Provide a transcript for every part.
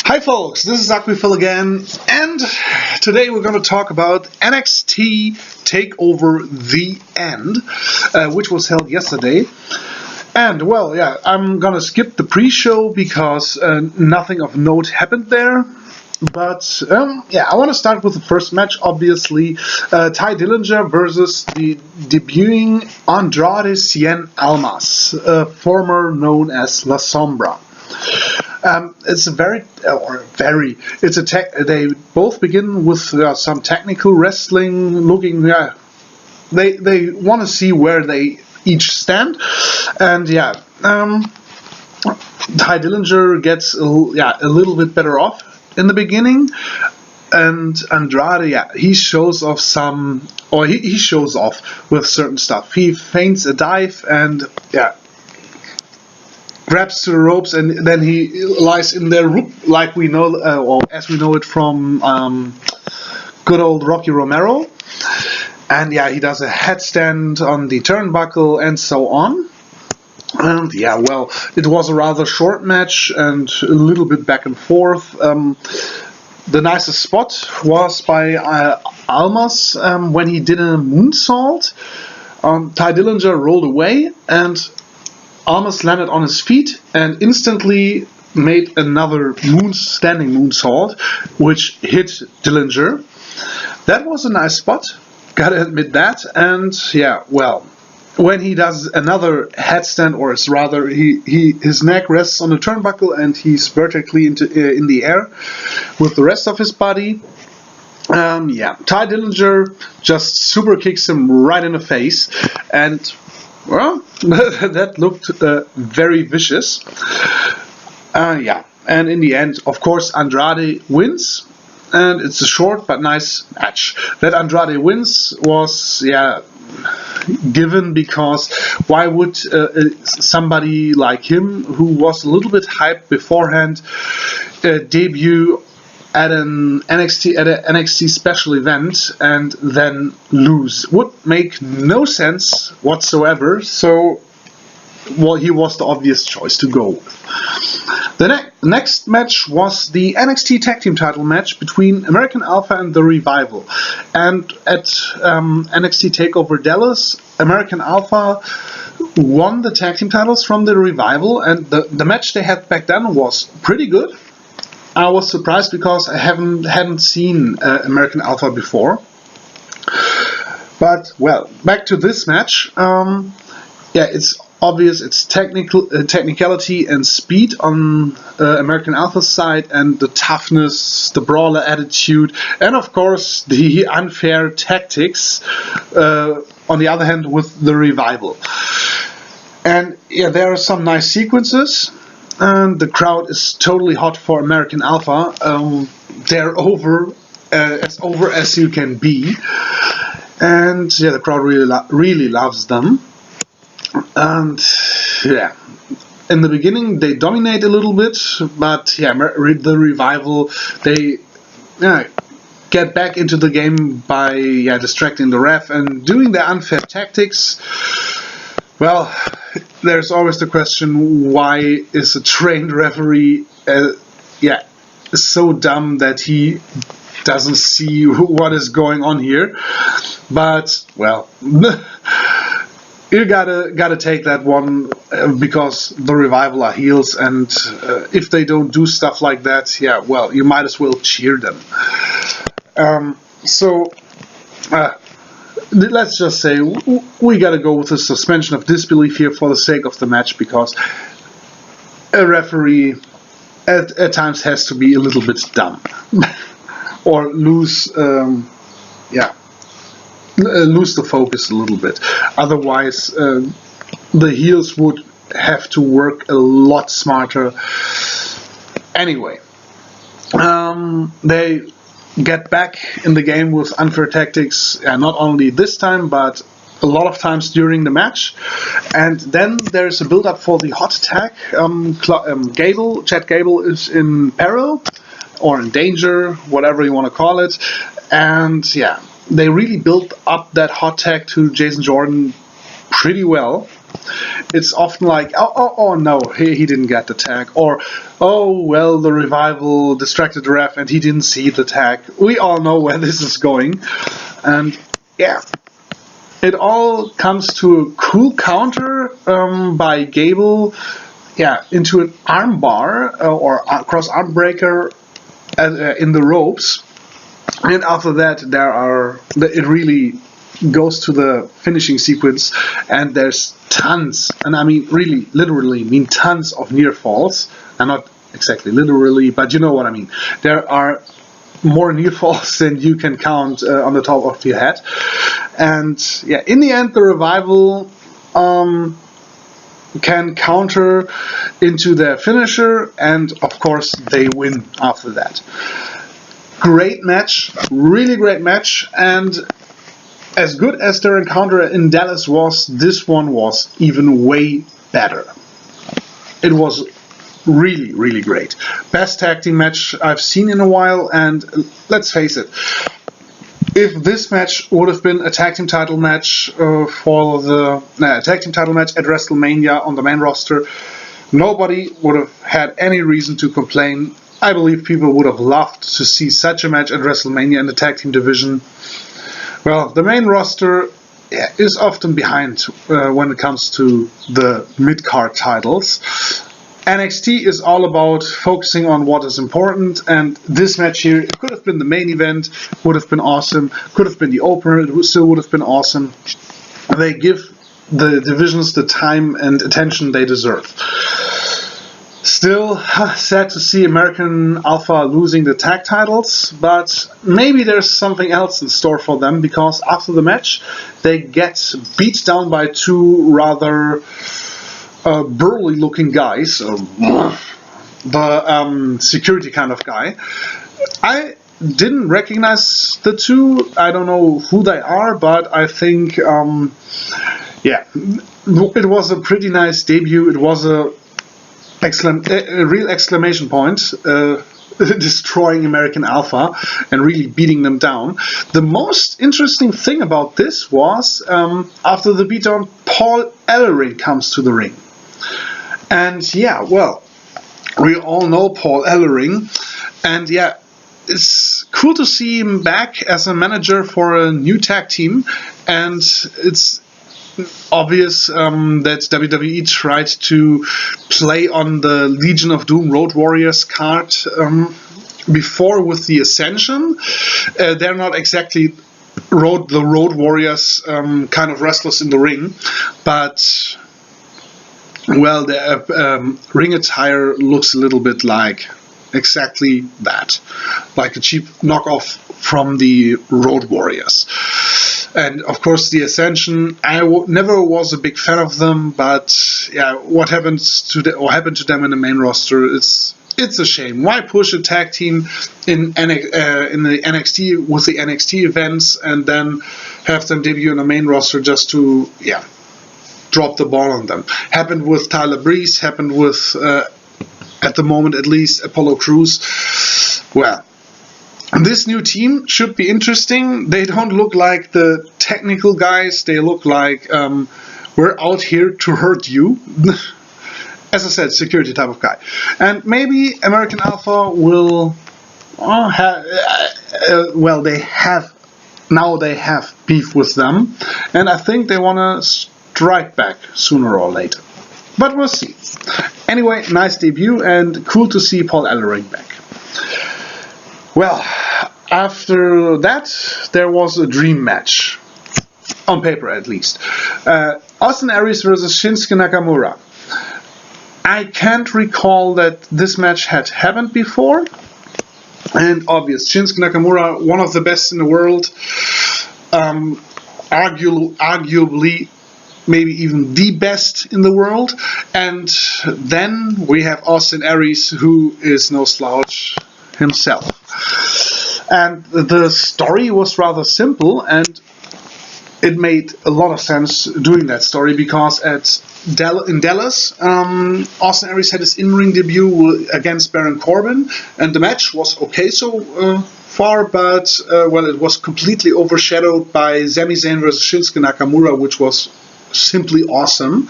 Hi folks, this is Takover again, and today we're going to talk about NXT Takover The End, which was held yesterday. And well, yeah, I'm going to skip the pre-show because nothing of note happened there. But yeah, I want to start with the first match, obviously. Ty Dillinger versus the debuting Andrade Almas, former known as La Sombra. It's they both begin with some technical wrestling looking, they want to see where they each stand, and yeah, Ty Dillinger gets a little bit better off in the beginning, and Andrade, he shows off he shows off with certain stuff. He feints a dive and grabs to the ropes, and then he lies in there like we know, or as we know it from good old Rocky Romero. And yeah, he does a headstand on the turnbuckle and so on. And yeah, well, it was a rather short match and a little bit back and forth. The nicest spot was by Almas when he did a moonsault. Ty Dillinger rolled away, and Almas landed on his feet and instantly made another standing moonsault, which hit Dillinger. That was a nice spot, gotta admit that. And yeah, well, when he does another headstand, or rather, his neck rests on the turnbuckle and he's vertically in the air with the rest of his body. Ty Dillinger just super kicks him right in the face, and well, that looked very vicious. And in the end, of course, Andrade wins, and it's a short but nice match. That Andrade wins was, given, because why would somebody like him, who was a little bit hyped beforehand, debut at an NXT special event and then lose? Would make no sense whatsoever. So, well, he was the obvious choice to go with. The next match was the NXT Tag Team title match between American Alpha and The Revival. And at NXT TakeOver Dallas, American Alpha won the tag team titles from The Revival, and the match they had back then was pretty good. I was surprised because I hadn't seen American Alpha before. But well, back to this match. It's obvious it's technicality and speed on American Alpha's side, and the toughness, the brawler attitude, and of course the unfair tactics on the other hand with The Revival. And yeah, there are some nice sequences, and the crowd is totally hot for American Alpha. They're as over as you can be, and yeah, the crowd really loves them. And yeah, in the beginning they dominate a little bit, but yeah, The Revival, they get back into the game by distracting the ref and doing their unfair tactics. Well, there's always the question, why is a trained referee so dumb that he doesn't see what is going on here? But well, you gotta take that one, because The Revival are heels, and if they don't do stuff like that, well, you might as well cheer them. Let's just say we gotta go with a suspension of disbelief here for the sake of the match, because a referee at times has to be a little bit dumb or lose the focus a little bit. Otherwise, the heels would have to work a lot smarter. Anyway, they get back in the game with unfair tactics, not only this time, but a lot of times during the match. And then there's a build-up for the hot tag. Chad Gable is in peril, or in danger, whatever you want to call it. And yeah, they really built up that hot tag to Jason Jordan pretty well. it's often like, oh no, he didn't get the tag, or oh well, the Revival distracted the ref and he didn't see the tag. We all know where this is going, and yeah, it all comes to a cool counter by Gable, into an armbar or cross arm breaker in the ropes, and after that it really goes to the finishing sequence, and there's tons, and I mean really literally mean tons of near falls, and not exactly literally, but you know what I mean. There are more near falls than you can count on the top of your head, and yeah, in the end the Revival can counter into their finisher, and of course they win after that. Great match, really great match, and as good as their encounter in Dallas was, this one was even way better. It was really, really great. Best tag team match I've seen in a while, and let's face it, if this match would have been a tag team title match for the tag team title match at WrestleMania on the main roster, nobody would have had any reason to complain. I believe people would have loved to see such a match at WrestleMania in the tag team division. Well, the main roster is often behind when it comes to the mid-card titles. NXT is all about focusing on what is important, and this match here, it could have been the main event, would have been awesome, could have been the opener, it still would have been awesome. They give the divisions the time and attention they deserve. Still, sad to see American Alpha losing the tag titles, but maybe there's something else in store for them, because after the match they get beat down by two rather burly looking guys, the security kind of guy. I didn't recognize the two, I don't know who they are, but I think it was a pretty nice debut. It was a real exclamation point, destroying American Alpha and really beating them down. The most interesting thing about this was after the beatdown, Paul Ellering comes to the ring. And yeah, well, we all know Paul Ellering, and yeah, it's cool to see him back as a manager for a new tag team, and it's obvious that WWE tried to play on the Legion of Doom Road Warriors card before with the Ascension. They're not exactly the Road Warriors kind of wrestlers in the ring, but well, their ring attire looks a little bit like exactly that, like a cheap knockoff from the Road Warriors. And of course the Ascension, I never was a big fan of them, but yeah, what happened to them in the main roster, it's a shame. Why push a tag team in the NXT with the NXT events and then have them debut in the main roster just to drop the ball on them? Happened with Tyler Breeze, happened with at the moment at least Apollo Crews. Well, this new team should be interesting. They don't look like the technical guys. They look like we're out here to hurt you. As I said, security type of guy. And maybe American Alpha will they have beef with them, and I think they want to strike back sooner or later. But we'll see. Anyway, nice debut and cool to see Paul Ellering back. Well, after that, there was a dream match. On paper, at least. Austin Aries versus Shinsuke Nakamura. I can't recall that this match had happened before. And obvious, Shinsuke Nakamura, one of the best in the world. Arguably, maybe even the best in the world. And then we have Austin Aries, who is no slouch himself. And the story was rather simple, and it made a lot of sense doing that story, because in Dallas, Austin Aries had his in-ring debut against Baron Corbin, and the match was okay so far, but it was completely overshadowed by Sami Zayn versus Shinsuke Nakamura, which was simply awesome.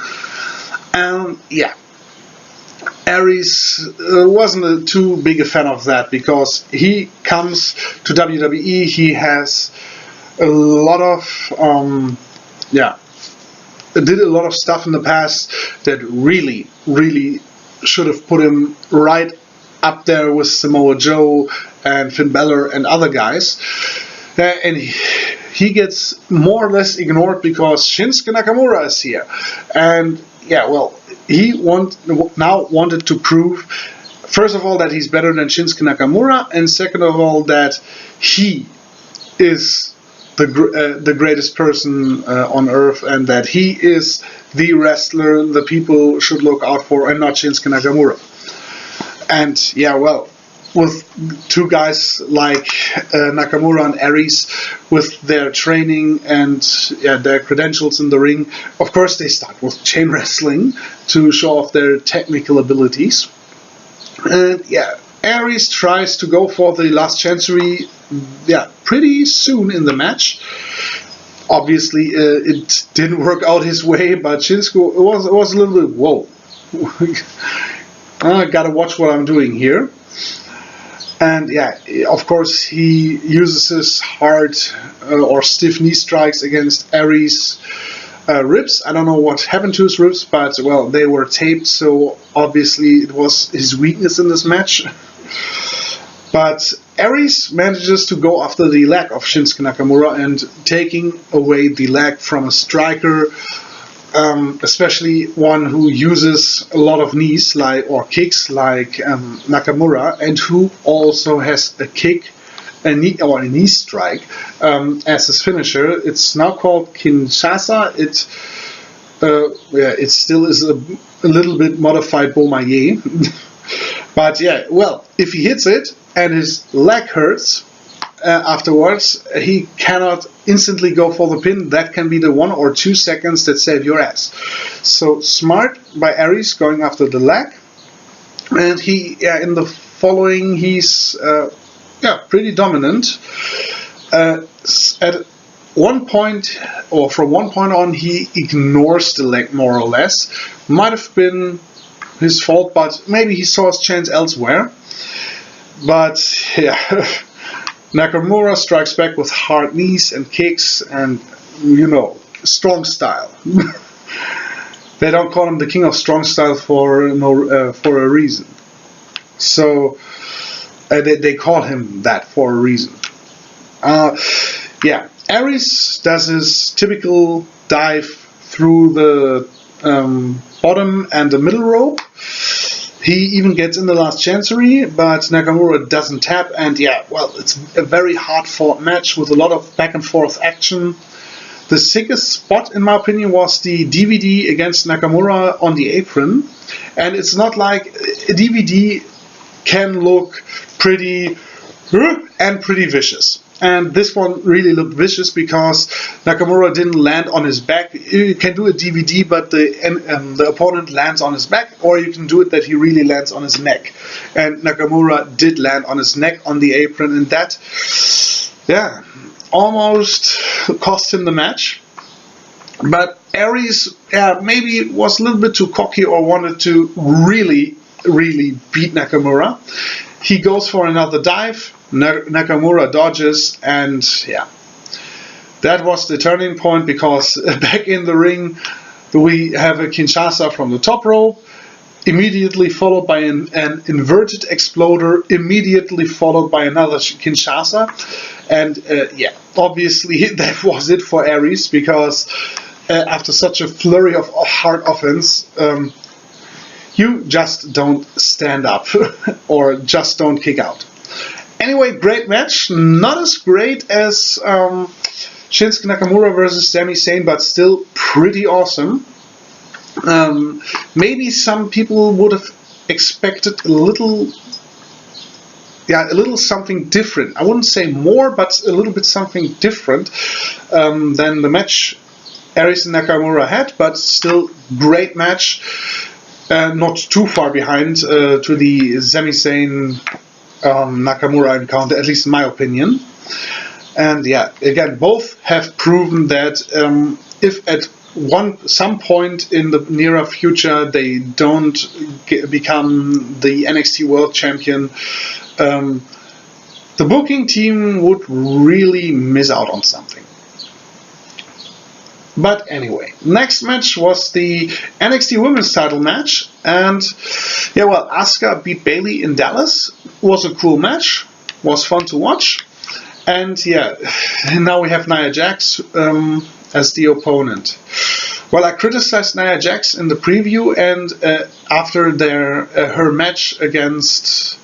Yeah, Aries wasn't too big a fan of that, because he comes to WWE, he has a lot of, did a lot of stuff in the past that really, really should have put him right up there with Samoa Joe and Finn Balor and other guys. And he gets more or less ignored because Shinsuke Nakamura is here. And yeah, well, he now wanted to prove, first of all, that he's better than Shinsuke Nakamura, and second of all, that he is the greatest person on earth, and that he is the wrestler the people should look out for, and not Shinsuke Nakamura. And yeah, well, with two guys like Nakamura and Aries, with their training and their credentials in the ring, of course they start with chain wrestling to show off their technical abilities. And yeah, Aries tries to go for the last chancery pretty soon in the match. Obviously it didn't work out his way, but Shinsuke was a little bit, whoa, I gotta watch what I'm doing here. And yeah, of course he uses his hard or stiff knee strikes against Aries' ribs. I don't know what happened to his ribs, but well, they were taped, so obviously it was his weakness in this match. But Aries manages to go after the leg of Shinsuke Nakamura, and taking away the leg from a striker, especially one who uses a lot of knees or kicks like Nakamura, and who also has a kick, a knee strike as his finisher. It's now called Kinshasa. It still is a little bit modified Beaumaye. But yeah, well, if he hits it and his leg hurts afterwards, he cannot instantly go for the pin. That can be the 1 or 2 seconds that save your ass. So smart by Aries going after the leg. And he, in the following, he's pretty dominant. At one point, or from one point on, he ignores the leg more or less. Might have been his fault, but maybe he saw his chance elsewhere. But yeah, Nakamura strikes back with hard knees and kicks, and strong style. They don't call him the king of strong style for a reason. So they call him that for a reason. Aries does his typical dive through the bottom and the middle rope. He even gets in the last chancery, but Nakamura doesn't tap, and it's a very hard-fought match with a lot of back-and-forth action. The sickest spot, in my opinion, was the DVD against Nakamura on the apron, and it's not like a DVD can look pretty and pretty vicious. And this one really looked vicious because Nakamura didn't land on his back. You can do a DVD, but the opponent lands on his back, or you can do it that he really lands on his neck. And Nakamura did land on his neck on the apron, and that, almost cost him the match. But Aries, maybe was a little bit too cocky or wanted to really, really beat Nakamura. He goes for another dive. Nakamura dodges, and that was the turning point, because back in the ring we have a Kinshasa from the top rope, immediately followed by an inverted exploder, immediately followed by another Kinshasa, and obviously that was it for Aries, because after such a flurry of hard offense, you just don't stand up or just don't kick out. Anyway, great match. Not as great as Shinsuke Nakamura versus Sami Zayn, but still pretty awesome. Maybe some people would have expected a little something different. I wouldn't say more, but a little bit something different than the match Aries and Nakamura had, but still great match. Not too far behind to the Sami Zayn Nakamura encounter, at least in my opinion. And again, both have proven that if at some point in the nearer future they don't become the NXT World Champion, the booking team would really miss out on something. But anyway, next match was the NXT Women's title match, and yeah, well, Asuka beat Bayley in Dallas. Was a cool match, was fun to watch, and yeah, now we have Nia Jax as the opponent. Well, I criticized Nia Jax in the preview, and after her match against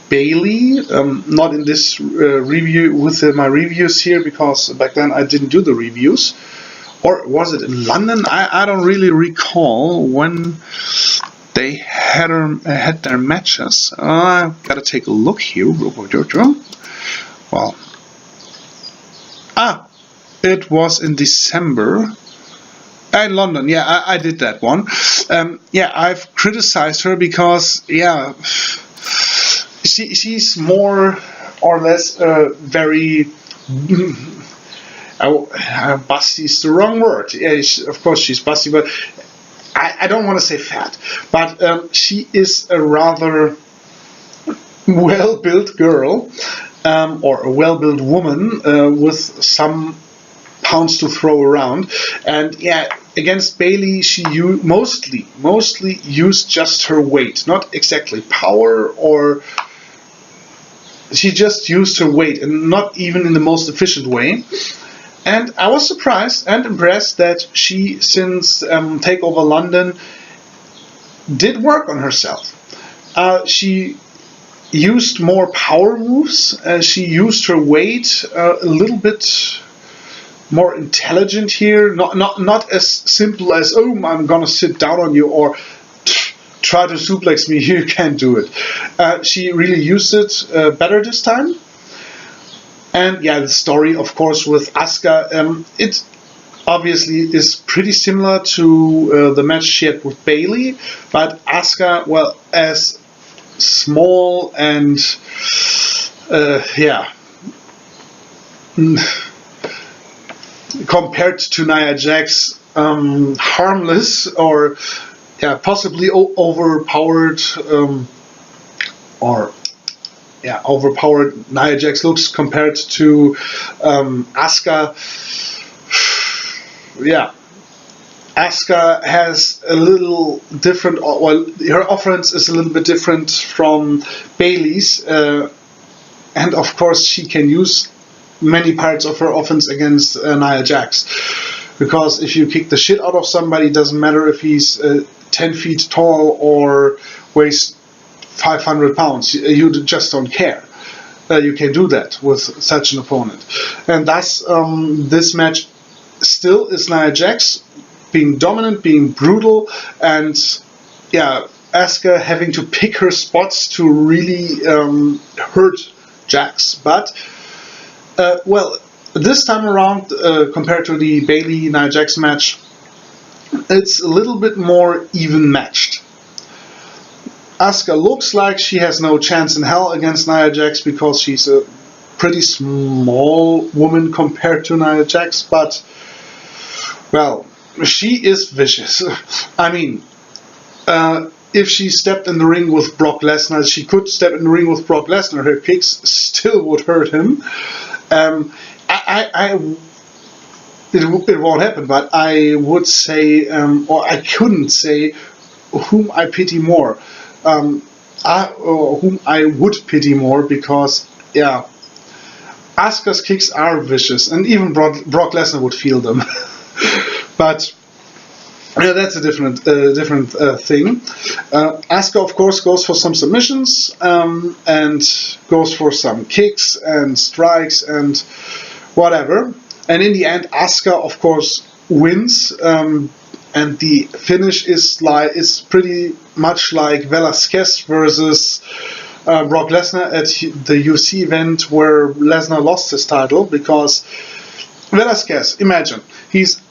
Bayley, not in this review with my reviews here, because back then I didn't do the reviews. Or was it in London? I don't really recall when they had their matches. I've got to take a look here. Well, it was in December. In London, yeah, I did that one. Yeah, I've criticized her because, yeah, she's more or less very... busty is the wrong word. Yeah, of course she's busty, but I don't want to say fat. But she is a rather well-built girl, or a well-built woman with some pounds to throw around. And yeah, against Bayley, she mostly used just her weight, not exactly power, or she just used her weight, and not even in the most efficient way. And I was surprised and impressed that she, since TakeOver London, did work on herself. She used more power moves. She used her weight a little bit more intelligent here. Not as simple as, oh, I'm gonna sit down on you, or try to suplex me. You can't do it. She really used it better this time. And yeah, the story, of course, with Asuka, it obviously is pretty similar to the match she had with Bayley, but Asuka, well, as small and yeah, compared to Nia Jax, harmless, or yeah, possibly overpowered, or yeah, overpowered Nia Jax looks compared to Asuka. Yeah, Asuka has a little different, well, her offense is a little bit different from Bayley's, and of course she can use many parts of her offense against Nia Jax, because if you kick the shit out of somebody, it doesn't matter if he's 10 feet tall or weighs 500 pounds, you just don't care. You can do that with such an opponent. And thus, this match still is Nia Jax being dominant, being brutal, and yeah, Asuka having to pick her spots to really hurt Jax. But, well, this time around, compared to the Bayley-Nia Jax match, it's a little bit more even matched. Asuka looks like she has no chance in hell against Nia Jax because she's a pretty small woman compared to Nia Jax, but, well, she is vicious. I mean, if she stepped in the ring with Brock Lesnar, she could step in the ring with Brock Lesnar, her kicks still would hurt him. It won't happen, but I would say, or I couldn't say, whom I pity more. Whom I would pity more, because, yeah, Asuka's kicks are vicious, and even Brock Lesnar would feel them. But yeah, that's a different thing. Asuka, of course, goes for some submissions, and goes for some kicks and strikes and whatever. And in the end, Asuka, of course, wins. And the finish is pretty much like Velasquez versus Brock Lesnar at the UFC event where Lesnar lost his title, because Velasquez, imagine, he's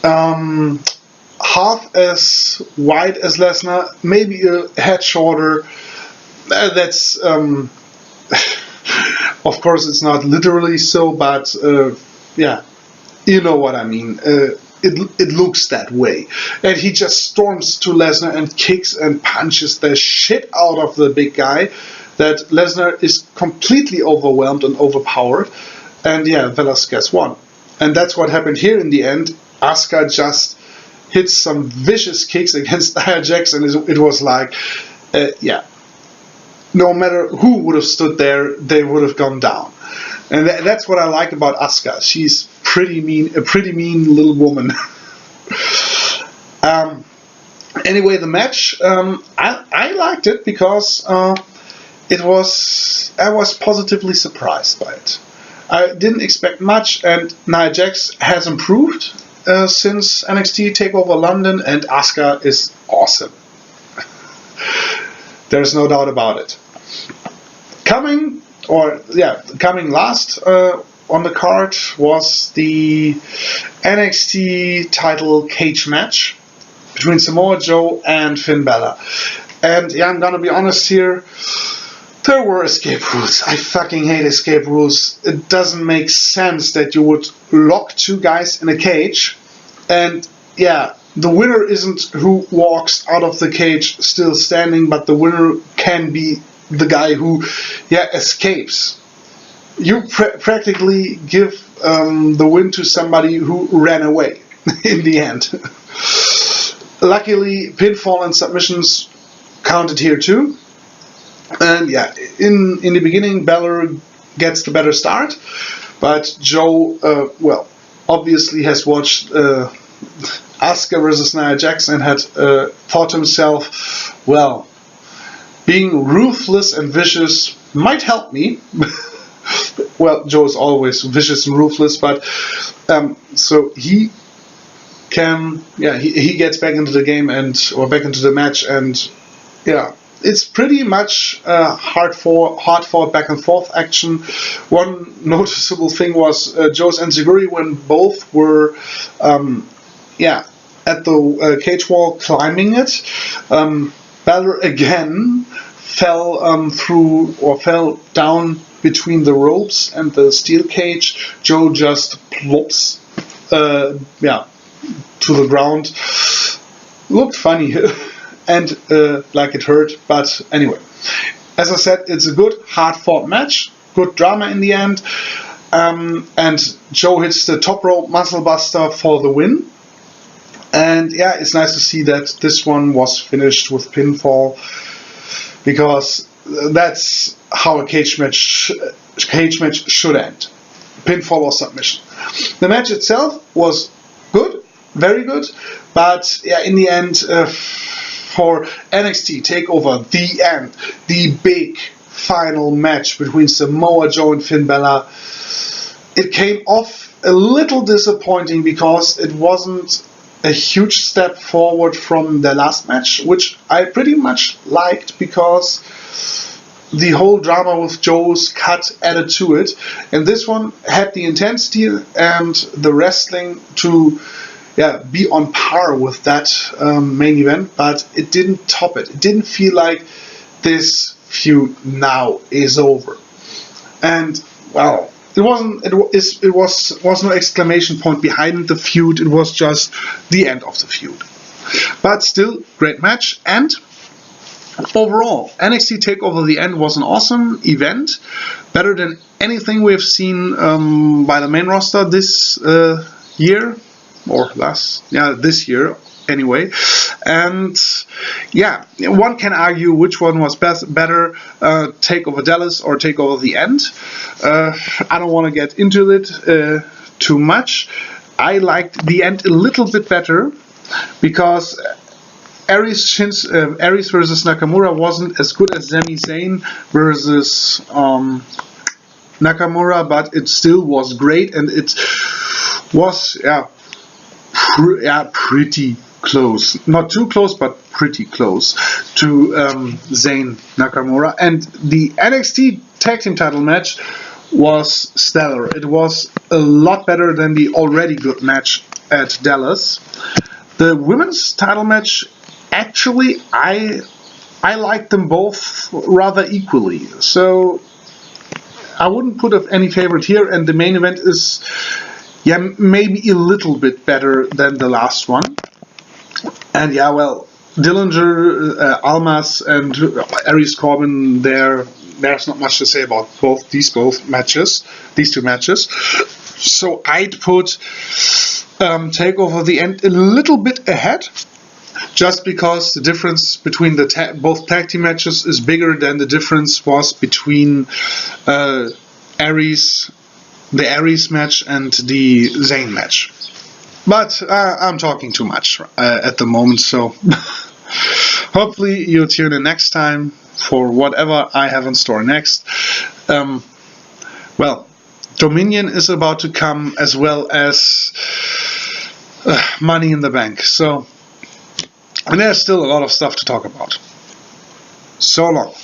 half as wide as Lesnar, maybe a head shorter. That's of course it's not literally so, but yeah. You know what I mean. It looks that way. And he just storms to Lesnar and kicks and punches the shit out of the big guy, that Lesnar is completely overwhelmed and overpowered. And yeah, Velasquez won. And that's what happened here in the end. Asuka just hit some vicious kicks against Nia Jax, and it was like, no matter who would have stood there, they would have gone down. And that's what I like about Asuka. She's a pretty mean little woman. Anyway, the match, I liked it because I was positively surprised by it. I didn't expect much, and Nia Jax has improved since NXT Takover London, and Asuka is awesome. There's no doubt about it. Coming last on the card was the NXT title cage match between Samoa Joe and Finn Balor. And yeah, I'm gonna be honest here, there were escape rules. I fucking hate escape rules. It doesn't make sense that you would lock two guys in a cage, and yeah, the winner isn't who walks out of the cage still standing, but the winner can be the guy who escapes. You practically give the win to somebody who ran away in the end. Luckily, pinfall and submissions counted here too. And yeah, in the beginning, Balor gets the better start, but Joe, obviously has watched Asuka versus Nia Jax and had thought to himself, well, being ruthless and vicious might help me. Well, Joe is always vicious and ruthless, but so he can, he gets back into the game or back into the match, and yeah, it's pretty much hard fought back and forth action. One noticeable thing was Joe's enziguri when both were at the cage wall climbing it. Balor again fell down between the ropes and the steel cage. Joe just plops to the ground. Looked funny and like it hurt, but anyway, as I said, it's a good hard fought match, good drama in the end, and Joe hits the top rope muscle buster for the win. And yeah, it's nice to see that this one was finished with pinfall, because that's how a cage match should end. Pinfall or submission. The match itself was good, very good, but yeah, in the end, for NXT TakeOver, the end, the big final match between Samoa Joe and Finn Balor, it came off a little disappointing because it wasn't a huge step forward from the last match, which I pretty much liked because the whole drama with Joe's cut added to it, and this one had the intensity and the wrestling to be on par with that main event, but it didn't top it. It didn't feel like this feud now is over. And well, it was no exclamation point behind the feud. It was just the end of the feud. But still, great match. And overall, NXT TakeOver the End was an awesome event, better than anything we have seen by the main roster this year, or this year anyway. And yeah, one can argue which one was better, TakeOver Dallas or TakeOver the End. I don't want to get into it too much. I liked the End a little bit better because Aries versus Nakamura wasn't as good as Sami Zayn versus Nakamura, but it still was great, and it was pretty close. Not too close, but pretty close to Zayn Nakamura. And the NXT Tag Team title match was stellar. It was a lot better than the already good match at Dallas. The women's title match, actually, I liked them both rather equally. So I wouldn't put up any favorite here, and the main event is yeah, maybe a little bit better than the last one. And yeah, well, Dillinger, Almas, and Aries Corbin, there's not much to say about these two matches. So I'd put Takeover the End a little bit ahead, just because the difference between both tag team matches is bigger than the difference was between the Aries match and the Zayn match. But I'm talking too much at the moment, so hopefully you'll tune in next time for whatever I have in store next. Well, Dominion is about to come, as well as Money in the Bank. So, and there's still a lot of stuff to talk about. So long.